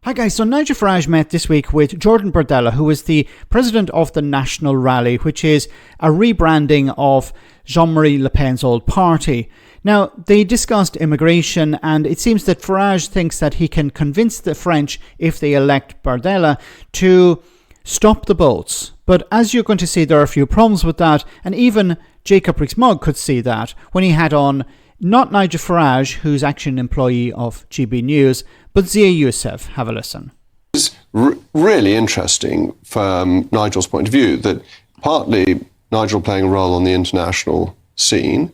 Hi guys, so Nigel Farage met this week with Jordan Bardella, who is the president of the National Rally, which is a rebranding of Jean-Marie Le Pen's old party. Now, they discussed immigration, and it seems that Farage thinks that he can convince the French, if they elect Bardella, to stop the boats. But as you're going to see, there are a few problems with that, and even Jacob Rees-Mogg could see that when he had on not Nigel Farage, who's actually an employee of GB News, but Zia Yusuf. Have a listen. It's really interesting from Nigel's point of view that partly Nigel playing a role on the international scene,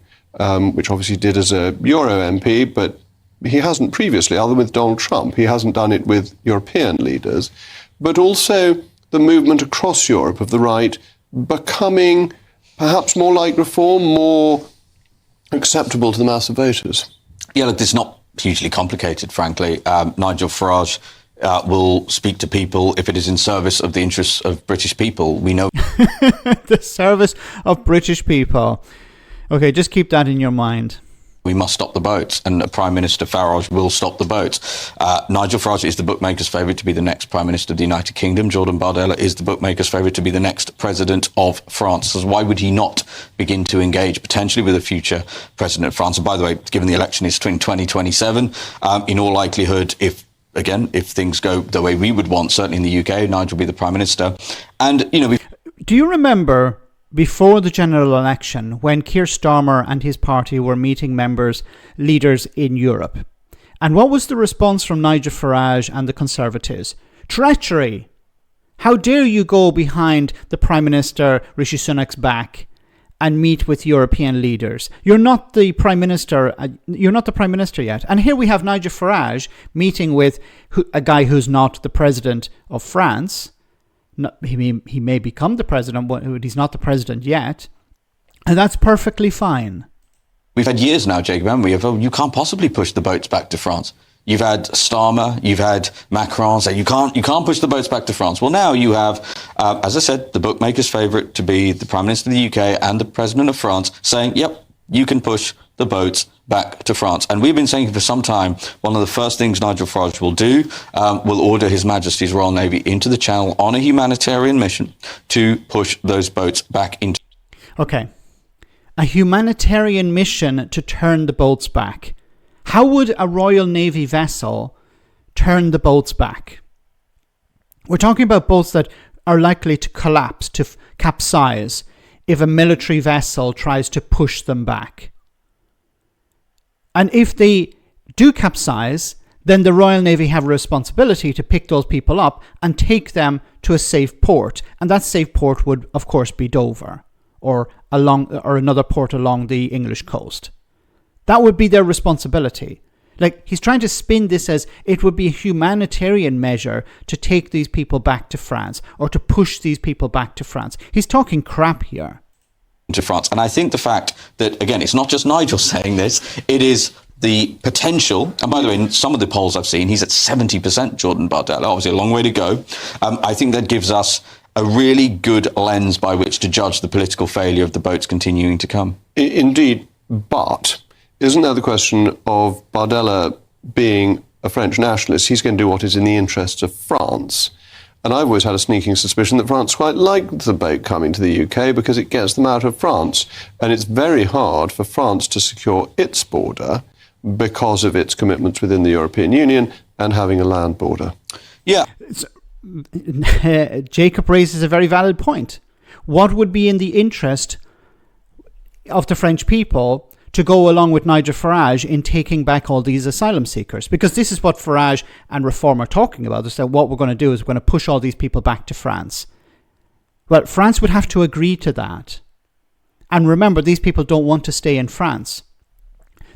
which obviously did as a Euro MP, but he hasn't previously, other than with Donald Trump. He hasn't done it with European leaders, but also the movement across Europe of the right becoming perhaps more like reform, more acceptable to the mass of voters. Yeah, look, it's not hugely complicated, frankly. Nigel Farage will speak to people if it is in service of the interests of British people. We know the service of British people. Okay, just keep that in your mind. We must stop the boats, and Prime Minister Farage will stop the boats. Nigel Farage is the bookmaker's favourite to be the next Prime Minister of the United Kingdom. Jordan Bardella is the bookmaker's favourite to be the next President of France. So why would he not begin to engage potentially with a future President of France? And by the way, given the election is 2027, in all likelihood, if things go the way we would want, certainly in the UK, Nigel will be the Prime Minister. And, do you remember before the general election, when Keir Starmer and his party were meeting leaders in Europe? And what was the response from Nigel Farage and the Conservatives? Treachery! How dare you go behind the Prime Minister Rishi Sunak's back and meet with European leaders? You're not the Prime Minister. You're not the Prime Minister yet. And here we have Nigel Farage meeting with a guy who's not the President of France. He may become the president, but he's not the president yet. And that's perfectly fine. We've had years now, Jacob, haven't we? You can't possibly push the boats back to France. You've had Starmer, you've had Macron say you can't push the boats back to France. Well, now you have, as I said, the bookmaker's favourite to be the Prime Minister of the UK and the President of France saying, yep, you can push the boats back to France. And we've been saying for some time, one of the first things Nigel Farage will do will order His Majesty's Royal Navy into the Channel on a humanitarian mission to push those boats back into... Okay. A humanitarian mission to turn the boats back. How would a Royal Navy vessel turn the boats back? We're talking about boats that are likely to collapse, to capsize, if a military vessel tries to push them back. And if they do capsize, then the Royal Navy have a responsibility to pick those people up and take them to a safe port. And that safe port would, of course, be Dover or another port along the English coast. That would be their responsibility. Like, he's trying to spin this as it would be a humanitarian measure to take these people back to France or to push these people back to France. He's talking crap here. To France. And I think the fact that, again, it's not just Nigel saying this, it is the potential, and by the way, in some of the polls I've seen, he's at 70%, Jordan Bardella, obviously a long way to go. I think that gives us a really good lens by which to judge the political failure of the boats continuing to come. Indeed, but isn't there the question of Bardella being a French nationalist? He's going to do what is in the interests of France. And I've always had a sneaking suspicion that France quite liked the boat coming to the UK because it gets them out of France. And it's very hard for France to secure its border because of its commitments within the European Union and having a land border. Yeah. Jacob raises a very valid point. What would be in the interest of the French people to go along with Nigel Farage in taking back all these asylum seekers? Because this is what Farage and Reform are talking about. Is that what we're going to do is we're going to push all these people back to France. Well, France would have to agree to that. And remember, these people don't want to stay in France.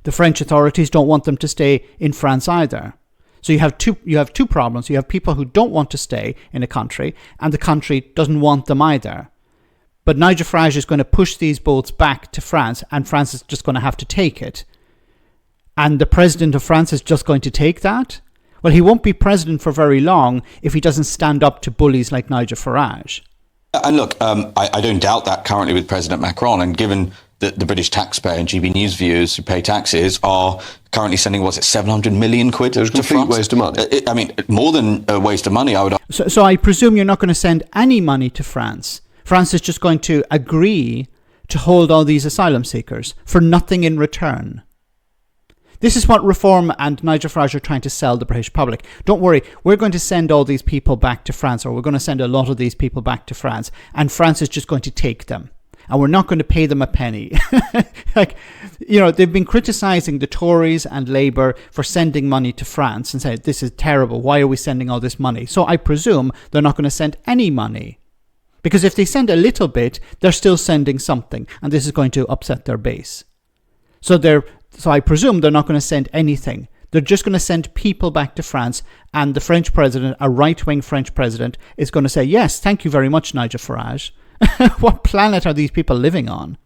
The French authorities don't want them to stay in France either. So you have two problems. You have people who don't want to stay in a country, and the country doesn't want them either. But Nigel Farage is going to push these boats back to France, and France is just going to have to take it. And the president of France is just going to take that? Well, he won't be president for very long if he doesn't stand up to bullies like Nigel Farage. And look, I don't doubt that currently with President Macron, and given that the British taxpayer and GB News viewers who pay taxes are currently sending, 700 million quid to France? It's a complete waste of money. More than a waste of money, I would argue. So I presume you're not going to send any money to France. France is just going to agree to hold all these asylum seekers for nothing in return. This is what Reform and Nigel Farage are trying to sell the British public. Don't worry, we're going to send all these people back to France, or we're going to send a lot of these people back to France, and France is just going to take them. And we're not going to pay them a penny. They've been criticising the Tories and Labour for sending money to France and saying, this is terrible, why are we sending all this money? So I presume they're not going to send any money. Because if they send a little bit, they're still sending something, and this is going to upset their base. So I presume they're not going to send anything. They're just going to send people back to France, and the French president, a right-wing French president, is going to say, yes, thank you very much, Nigel Farage. What planet are these people living on?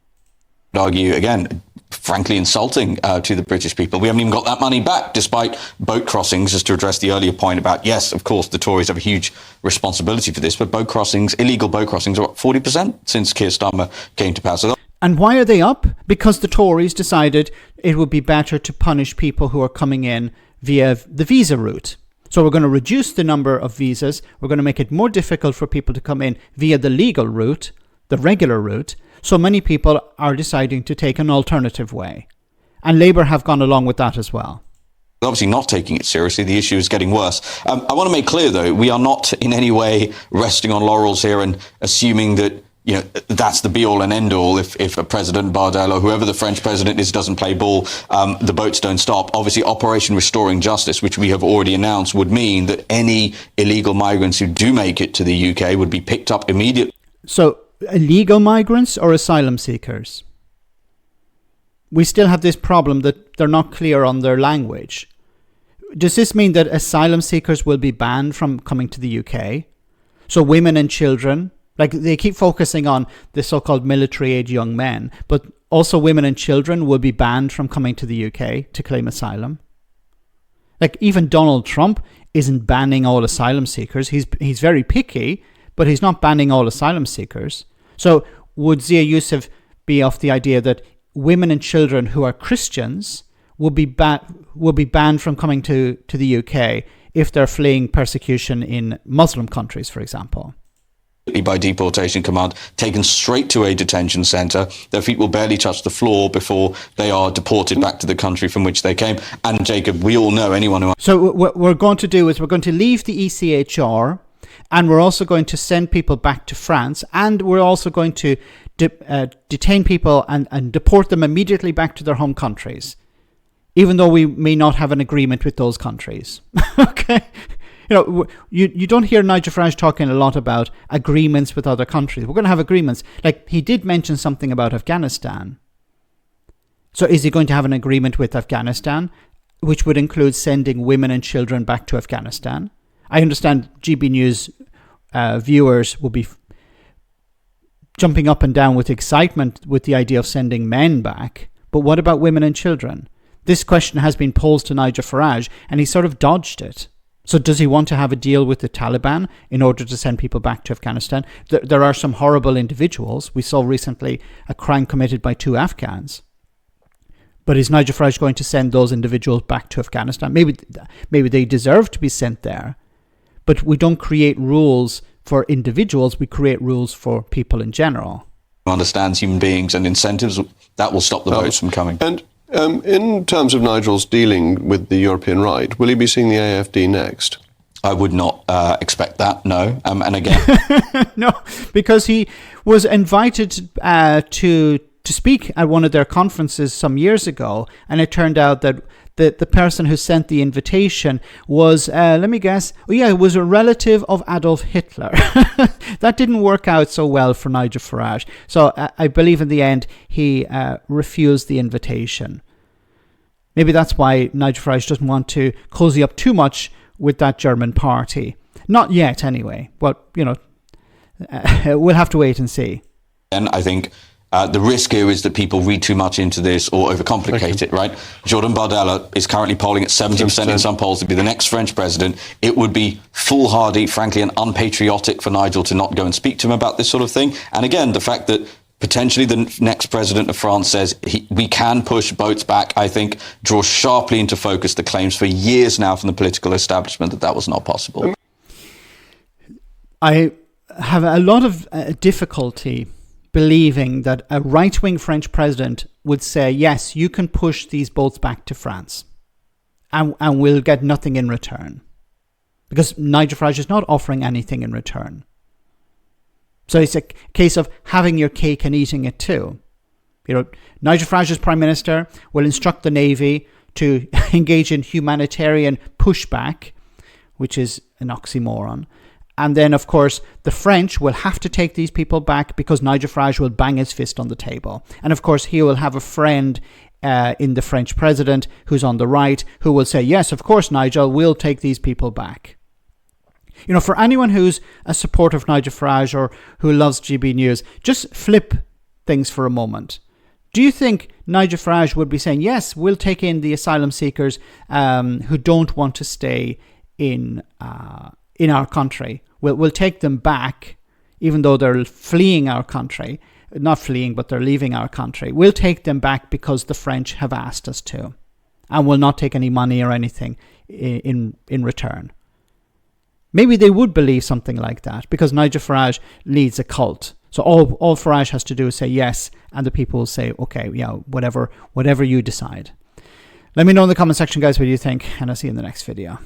I'd argue, again, frankly insulting to the British people. We haven't even got that money back, despite boat crossings, just to address the earlier point about, yes, of course, the Tories have a huge responsibility for this, but boat crossings, illegal boat crossings, are up 40% since Keir Starmer came to power. And why are they up? Because the Tories decided it would be better to punish people who are coming in via the visa route. So we're going to reduce the number of visas. We're going to make it more difficult for people to come in via the legal route, the regular route. So many people are deciding to take an alternative way. And Labour have gone along with that as well. Obviously not taking it seriously. The issue is getting worse. I want to make clear, though, we are not in any way resting on laurels here and assuming that that's the be-all and end-all. If a President Bardella, whoever the French president is, doesn't play ball, the boats don't stop. Obviously, Operation Restoring Justice, which we have already announced, would mean that any illegal migrants who do make it to the UK would be picked up immediately. So, illegal migrants or asylum seekers? We still have this problem that they're not clear on their language. Does this mean that asylum seekers will be banned from coming to the UK? So women and children... they keep focusing on the so-called military-age young men, but also women and children will be banned from coming to the UK to claim asylum. Even Donald Trump isn't banning all asylum seekers. He's very picky, but he's not banning all asylum seekers. So would Zia Yusuf be of the idea that women and children who are Christians will be banned from coming to the UK if they're fleeing persecution in Muslim countries, for example? By deportation command, taken straight to a detention centre. Their feet will barely touch the floor before they are deported back to the country from which they came. And Jacob, we all know anyone who... So what we're going to do is we're going to leave the ECHR, and we're also going to send people back to France, and we're also going to detain people and deport them immediately back to their home countries, even though we may not have an agreement with those countries. Okay? You don't hear Nigel Farage talking a lot about agreements with other countries. We're going to have agreements. He did mention something about Afghanistan. So is he going to have an agreement with Afghanistan, which would include sending women and children back to Afghanistan? I understand GB News viewers will be jumping up and down with excitement with the idea of sending men back. But what about women and children? This question has been posed to Nigel Farage, and he sort of dodged it. So does he want to have a deal with the Taliban in order to send people back to Afghanistan? There are some horrible individuals. We saw recently a crime committed by 2 Afghans. But is Nigel Farage going to send those individuals back to Afghanistan? Maybe they deserve to be sent there. But we don't create rules for individuals. We create rules for people in general. Understands human beings and incentives, that will stop the boats from coming. And in terms of Nigel's dealing with the European right, will he be seeing the AFD next? I would not expect that, no. And again... No, because he was invited to speak at one of their conferences some years ago, and it turned out that the person who sent the invitation was, let me guess, it was a relative of Adolf Hitler. That didn't work out so well for Nigel Farage. So I believe in the end he refused the invitation. Maybe that's why Nigel Farage doesn't want to cozy up too much with that German party. Not yet, anyway. But, we'll have to wait and see. And I think... the risk here is that people read too much into this or overcomplicate it, right? Jordan Bardella is currently polling at 70% in some polls to be the next French president. It would be foolhardy, frankly, and unpatriotic for Nigel to not go and speak to him about this sort of thing. And again, the fact that potentially the next president of France says we can push boats back, I think draws sharply into focus the claims for years now from the political establishment that was not possible. I have a lot of difficulty believing that a right-wing French president would say, yes, you can push these boats back to France and we'll get nothing in return. Because Nigel Farage is not offering anything in return. So it's a case of having your cake and eating it too. Nigel Farage as Prime Minister will instruct the Navy to engage in humanitarian pushback, which is an oxymoron. And then, of course, the French will have to take these people back because Nigel Farage will bang his fist on the table. And of course, he will have a friend in the French president who's on the right who will say, yes, of course, Nigel, we'll take these people back. For anyone who's a supporter of Nigel Farage or who loves GB News, just flip things for a moment. Do you think Nigel Farage would be saying, yes, we'll take in the asylum seekers who don't want to stay in our country? We'll take them back, even though they're fleeing our country. Not fleeing, but they're leaving our country. We'll take them back because the French have asked us to. And we'll not take any money or anything in return. Maybe they would believe something like that because Nigel Farage leads a cult. So all Farage has to do is say yes, and the people will say, okay, yeah, whatever you decide. Let me know in the comment section, guys, what you think, and I'll see you in the next video.